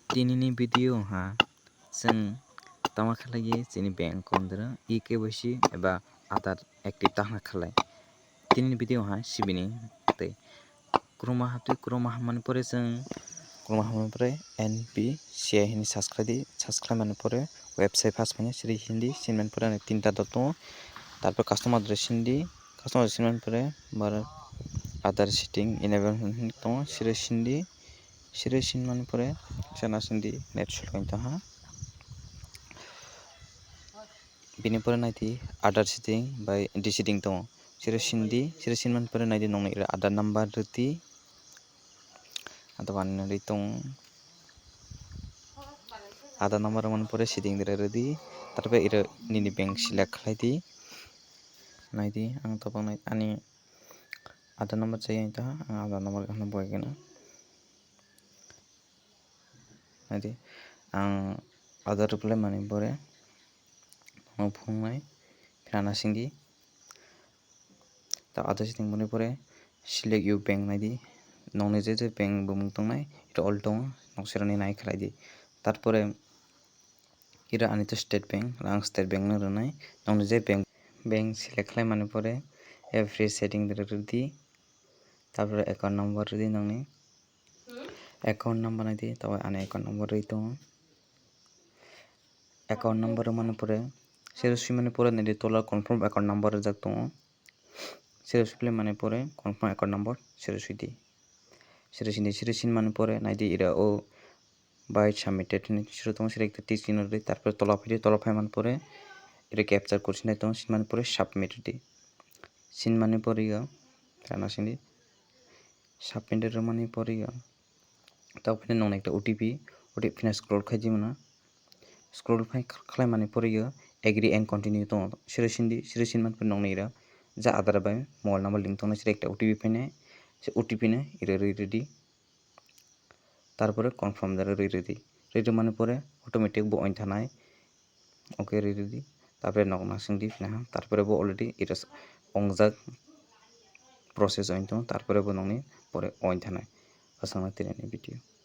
Tinini video ha जों tama khalai chini bank kondra eKYC eba Aadhaar active tahna khalai tinini video ha sibini tei kuruma hamani pore NPCI hini subscribe mani pore website first mani siri hindi sinmani pore tinta dot tongo tarpor customer address sindi mani pore bara Aadhaar setting enable tongo siri sinmani pore sana sindi net sulkain taha bini pore naiti Aadhaar setting by desetting tongo siri sinmani pore naiti nongni Aadhaar number riti adabani ritong Aadhaar number mani pore setting redi tarpor nini bank select khlai di naidi ang topang nai ani Aadhaar number chai taha ang Aadhaar number kaham boi gana naidi ang Aadhaar reply mani pore phungnai phina singdi ta Aadhaar setting mani pore select your bank naidi nongni je bank bumung tongnai all tongo noksarani nai khlai di tarpore ani to state bank ang state bank no rwnai nongni je bank select khlai mani pore every setting redi tarpore account number redi nongni account number naidi tabai ani account number redi tongo account number mani pore sero mani pore naidi tola confirm account number rijak tongo sero sui mani pore confirm account number sero sidi sero sin mani pore naidi o by submitted ni sero tongo sero ekta tik chino redi tarpore tola phai mani pore capture korsinai tongo sin mani pore submit redi sin mani pore kana sindi submit mani pore taponi nongna ekta OTP phina scroll khai di mano scroll khlai mani pore agree and continue tongo sero sin mani pore nongni ja Aadhaar bai mobile number link tongnai sero ekta OTP phainai se OTP no ready tarpore confirm ready mani pore automatic bo oin thanai okay ready tarpore nokna singdi phinaha tarpore bo already ongjak process oin tongo tarpore bo nongni pore oin thanai asangma tini video.